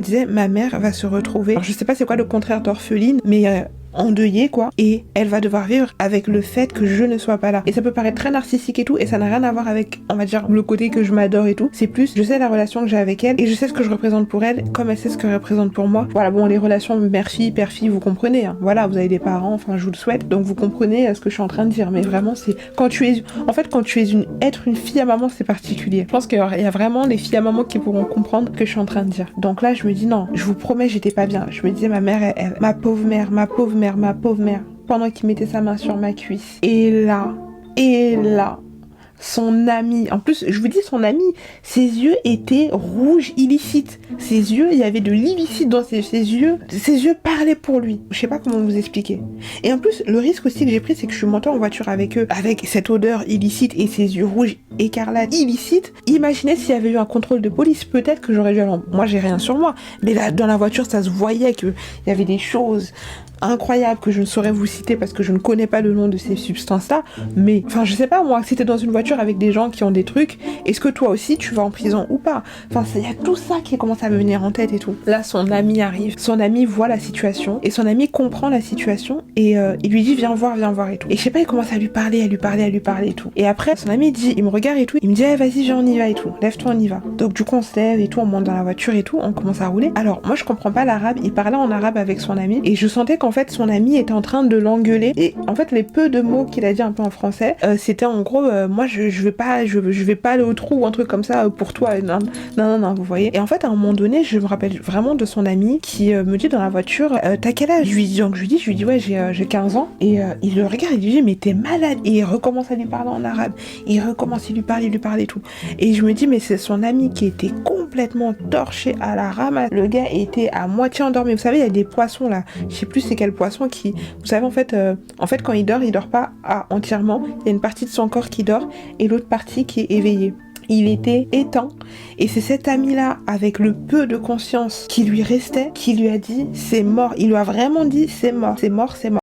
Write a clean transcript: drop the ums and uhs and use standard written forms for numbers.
Il disait ma mère va se retrouver, alors je sais pas c'est quoi le contraire d'orpheline, mais endeuillée quoi, et elle va devoir vivre avec le fait que je ne sois pas là. Et ça peut paraître très narcissique et tout, et ça n'a rien à voir avec, on va dire, le côté que je m'adore et tout. C'est plus, je sais la relation que j'ai avec elle, et je sais ce que je représente pour elle, comme elle sait ce que je représente pour moi. Voilà, bon, les relations mère-fille, père-fille, vous comprenez, hein. Voilà, vous avez des parents, enfin, je vous le souhaite, donc vous comprenez ce que je suis en train de dire. Mais vraiment, c'est, quand tu es, en fait, quand tu es être une fille à maman, c'est particulier. Je pense qu'il y a vraiment les filles à maman qui pourront comprendre ce que je suis en train de dire. Donc là, je me dis non, je vous promets, j'étais pas bien. Je me disais, ma mère, ma pauvre mère, ma pauvre mère, pendant qu'il mettait sa main sur ma cuisse. Et là, son ami, en plus, je vous dis son ami, ses yeux étaient rouges illicites. Ses yeux, il y avait de l'illicite dans ses yeux. Ses yeux parlaient pour lui. Je sais pas comment vous expliquer. Et en plus, le risque aussi que j'ai pris, c'est que je suis montée en voiture avec eux, avec cette odeur illicite et ses yeux rouges écarlates illicites. Imaginez s'il y avait eu un contrôle de police, peut-être que j'aurais dû aller. Moi, j'ai rien sur moi, mais là, dans la voiture, ça se voyait qu'il y avait des choses incroyable que je ne saurais vous citer parce que je ne connais pas le nom de ces substances-là, mais enfin je sais pas moi, si t'es dans une voiture avec des gens qui ont des trucs, est-ce que toi aussi tu vas en prison ou pas? Enfin il y a tout ça qui commence à me venir en tête et tout. Là son ami arrive, son ami voit la situation et son ami comprend la situation et il lui dit viens voir et tout. Et je sais pas, il commence à lui parler et tout. Et après son ami dit, il me regarde et tout, il me dit vas-y viens on y va et tout, lève-toi on y va. Donc du coup on se lève et tout, on monte dans la voiture et tout, on commence à rouler. Alors moi je comprends pas l'arabe, il parlait en arabe avec son ami et je sentais qu'en fait son ami était en train de l'engueuler et en fait les peu de mots qu'il a dit un peu en français c'était en gros moi je vais pas aller au trou ou un truc comme ça pour toi, non vous voyez. Et en fait à un moment donné je me rappelle vraiment de son ami qui me dit dans la voiture t'as quel âge? Je lui dis ouais j'ai 15 ans et il le regarde et il lui dit mais t'es malade, et il recommence à lui parler en arabe, il recommence à lui parler et tout, et je me dis mais c'est son ami qui était complètement torché à la ramasse, le gars était à moitié endormi. Vous savez il y a des poissons là, je sais plus c'est quel poisson qui, vous savez en fait quand il dort pas entièrement, il y a une partie de son corps qui dort et l'autre partie qui est éveillée. Il était éteint et c'est cet ami-là avec le peu de conscience qui lui restait qui lui a dit c'est mort. Il lui a vraiment dit c'est mort.